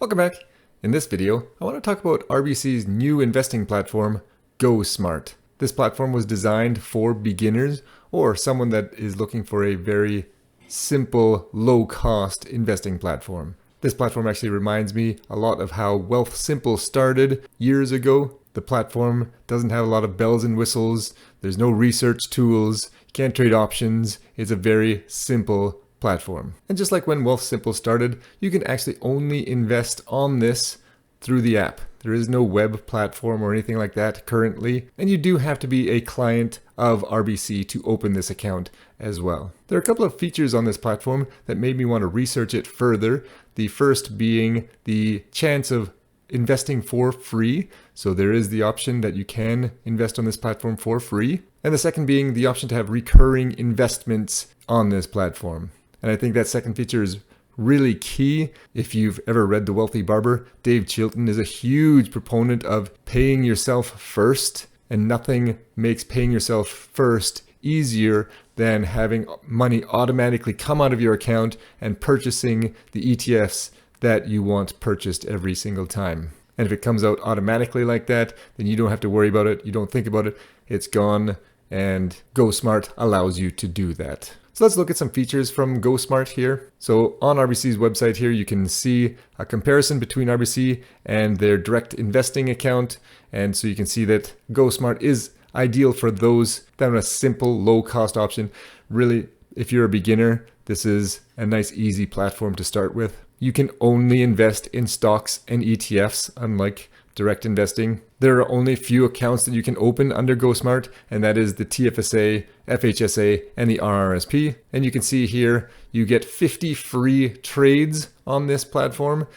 Welcome back. In this video, I want to talk about RBC's new investing platform, GoSmart. This platform was designed for beginners or someone that is looking for a very simple, low-cost investing platform. This platform actually reminds me a lot of how Wealthsimple started years ago. The platform doesn't have a lot of bells and whistles. There's no research tools. You can't trade options. It's a very simple platform. And just like when Wealthsimple started, you can actually only invest on this through the app. There is no web platform or anything like that currently, and you do have to be a client of RBC to open this account as well. There are a couple of features on this platform that made me want to research it further. The first being the chance of investing for free. So there is the option that you can invest on this platform for free. And the second being the option to have recurring investments on this platform. And I think that second feature is really key. If you've ever read The Wealthy Barber, Dave Chilton is a huge proponent of paying yourself first, and nothing makes paying yourself first easier than having money automatically come out of your account and purchasing the ETFs that you want purchased every single time. And if it comes out automatically like that, then you don't have to worry about it. You don't think about it. It's gone, and GoSmart allows you to do that. So let's look at some features from GoSmart here. So on RBC's website here, you can see a comparison between RBC and their direct investing account. And so you can see that GoSmart is ideal for those that want a simple, low-cost option. Really, if you're a beginner, this is a nice, easy platform to start with. You can only invest in stocks and ETFs, unlike direct investing. There are only a few accounts that you can open under GoSmart, and that is the TFSA, FHSA, and the RRSP. And you can see here, you get 50 free trades on this platform,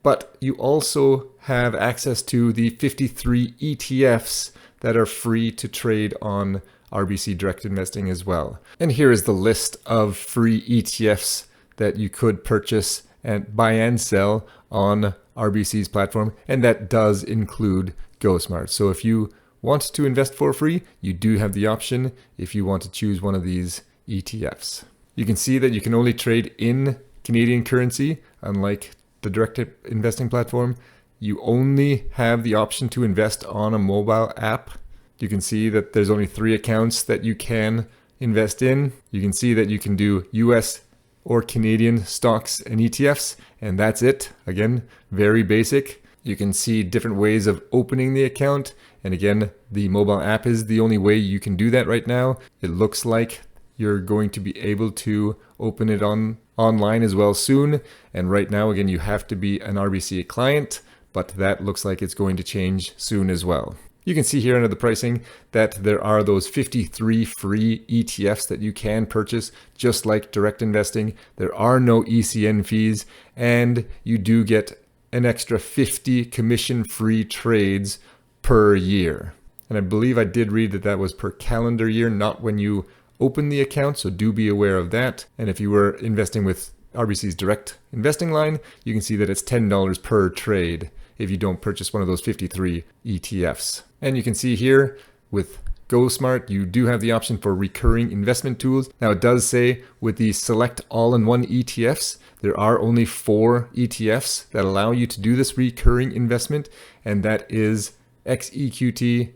but you also have access to the 53 ETFs that are free to trade on RBC Direct Investing as well. And here is the list of free ETFs that you could purchase and buy and sell on RBC's platform, and that does include GoSmart. So if you want to invest for free, you do have the option if you want to choose one of these ETFs. You can see that you can only trade in Canadian currency, unlike the direct investing platform. You only have the option to invest on a mobile app. You can see that there's only 3 accounts that you can invest in. You can see that you can do US or Canadian stocks and ETFs, and that's it. Again, very basic. You can see different ways of opening the account, and again, the mobile app is the only way you can do that right now. It looks like you're going to be able to open it online as well soon, and right now, again, you have to be an RBC client, but that looks like it's going to change soon as well. You can see here under the pricing that there are those 53 free ETFs that you can purchase, just like direct investing. There are no ECN fees, and you do get an extra 50 commission-free trades per year. And I believe I did read that that was per calendar year, not when you open the account, so do be aware of that. And if you were investing with RBC's direct investing line, you can see that it's $10 per trade if you don't purchase one of those 53 ETFs. And you can see here with GoSmart, you do have the option for recurring investment tools. Now it does say with the select all-in-one ETFs, there are only 4 ETFs that allow you to do this recurring investment, and that is XEQT,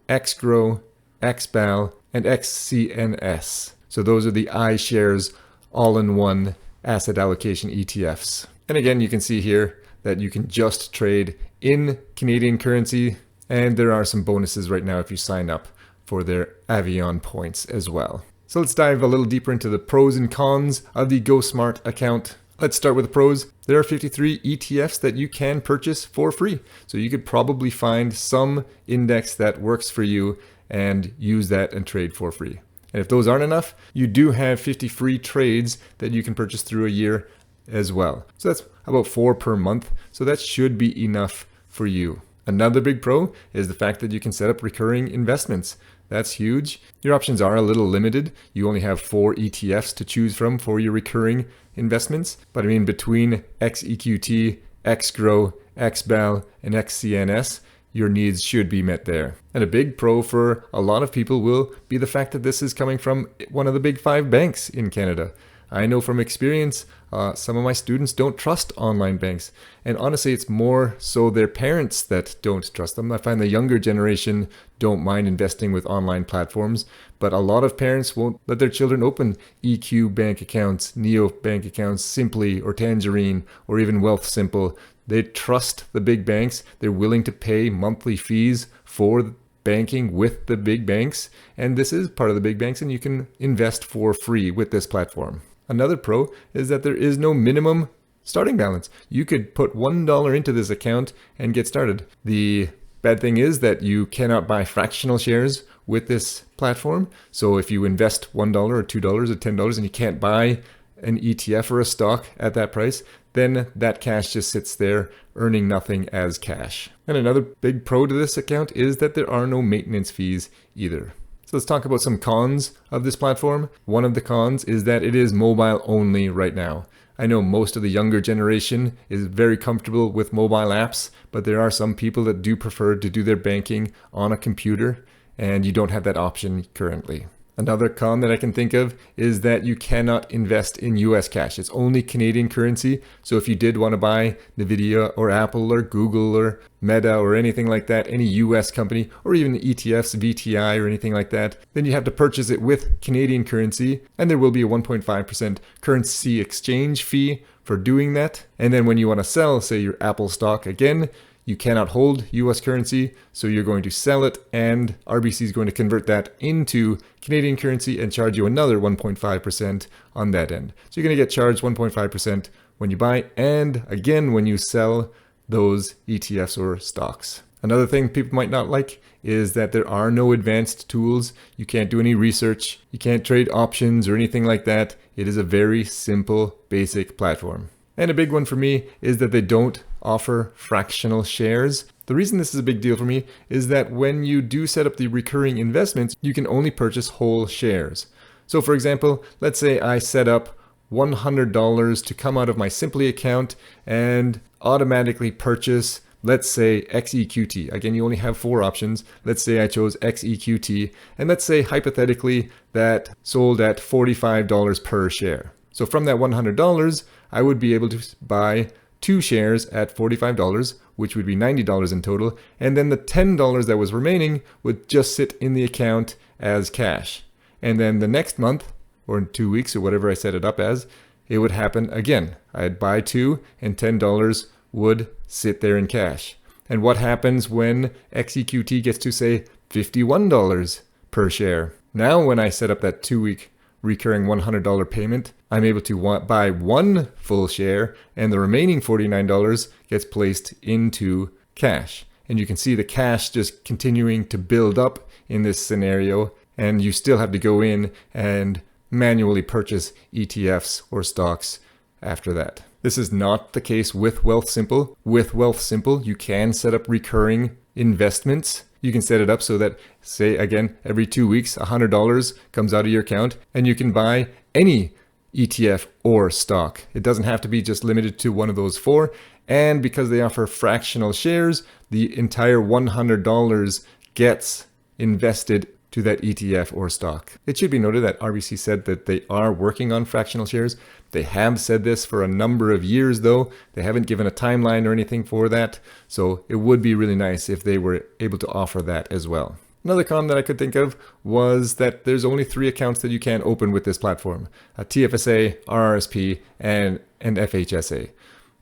XGROW, XBAL, and XCNS. So those are the iShares all-in-one asset allocation ETFs. And again, you can see here that you can just trade in Canadian currency, and there are some bonuses right now if you sign up for their Avion points as well. So let's dive a little deeper into the pros and cons of the GoSmart account. Let's start with the pros. There are 53 ETFs that you can purchase for free. So you could probably find some index that works for you and use that and trade for free. And if those aren't enough, you do have 50 free trades that you can purchase through a year as well. So that's about 4 per month. So that should be enough for you. Another big pro is the fact that you can set up recurring investments. That's huge. Your options are a little limited. You only have 4 ETFs to choose from for your recurring investments. But I mean, between XEQT, XGROW, XBAL, and XCNS, your needs should be met there. And a big pro for a lot of people will be the fact that this is coming from one of the big 5 banks in Canada. I know from experience, some of my students don't trust online banks. And honestly, it's more so their parents that don't trust them. I find the younger generation don't mind investing with online platforms, but a lot of parents won't let their children open EQ bank accounts, Neo bank accounts, Simply or Tangerine or even Wealthsimple. They trust the big banks. They're willing to pay monthly fees for banking with the big banks, and this is part of the big banks, and you can invest for free with this platform. Another pro is that there is no minimum starting balance. You could put $1 into this account and get started. The bad thing is that you cannot buy fractional shares with this platform. So if you invest $1 or $2 or $10 and you can't buy an ETF or a stock at that price, then that cash just sits there earning nothing as cash. And another big pro to this account is that there are no maintenance fees either. So let's talk about some cons of this platform. One of the cons is that it is mobile only right now. I know most of the younger generation is very comfortable with mobile apps, but there are some people that do prefer to do their banking on a computer, and you don't have that option currently. Another con that I can think of is that you cannot invest in US cash. It's only Canadian currency. So if you did want to buy Nvidia or Apple or Google or Meta or anything like that, any US company, or even ETFs, VTI or anything like that, then you have to purchase it with Canadian currency, and there will be a 1.5% currency exchange fee for doing that. And then when you want to sell, say your Apple stock again, you cannot hold US currency, so you're going to sell it, and RBC is going to convert that into Canadian currency and charge you another 1.5% on that end. So you're going to get charged 1.5% when you buy, and again when you sell those ETFs or stocks. Another thing people might not like is that there are no advanced tools. You can't do any research. You can't trade options or anything like that. It is a very simple, basic platform. And a big one for me is that they don't offer fractional shares. The reason this is a big deal for me is that when you do set up the recurring investments, you can only purchase whole shares. So for example, let's say I set up $100 to come out of my Simply account and automatically purchase, let's say, XEQT. Again, you only have 4 options. Let's say I chose XEQT, and let's say hypothetically that sold at $45 per share. So from that $100, I would be able to buy 2 shares at $45, which would be $90 in total. And then the $10 that was remaining would just sit in the account as cash. And then the next month, or in 2 weeks, or whatever I set it up as, it would happen again. I'd buy 2 and $10 would sit there in cash. And what happens when XEQT gets to, say, $51 per share? Now when I set up that 2-week recurring $100 payment, I'm able to buy 1 full share, and the remaining $49 gets placed into cash. And you can see the cash just continuing to build up in this scenario, and you still have to go in and manually purchase ETFs or stocks after that. This is not the case with Wealthsimple. With Wealthsimple, you can set up recurring investments. You can set it up so that, say again, every 2 weeks, $100 comes out of your account and you can buy any ETF or stock. It doesn't have to be just limited to one of those 4. And because they offer fractional shares, the entire $100 gets invested to that ETF or stock. It should be noted that RBC said that they are working on fractional shares. They have said this for a number of years, though. They haven't given a timeline or anything for that. So it would be really nice if they were able to offer that as well. Another con that I could think of was that there's only 3 accounts that you can open with this platform: a TFSA, RRSP, and an FHSA.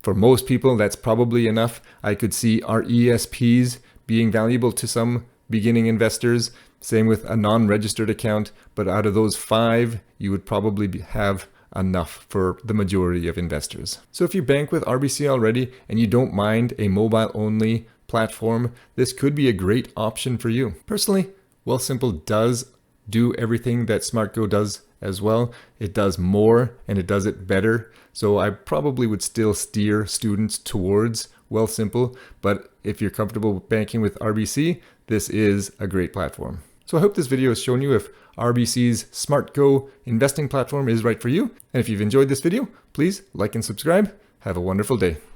For most people, that's probably enough. I could see RESPs being valuable to some beginning investors. Same with a non-registered account, but out of those 5, you would probably have enough for the majority of investors. So if you bank with RBC already and you don't mind a mobile-only platform, this could be a great option for you. Personally, Wealthsimple does do everything that SmartGo does as well. It does more and it does it better. So I probably would still steer students towards Wealthsimple, but if you're comfortable banking with RBC, this is a great platform. So I hope this video has shown you if RBC's SmartGo investing platform is right for you. And if you've enjoyed this video, please like and subscribe. Have a wonderful day.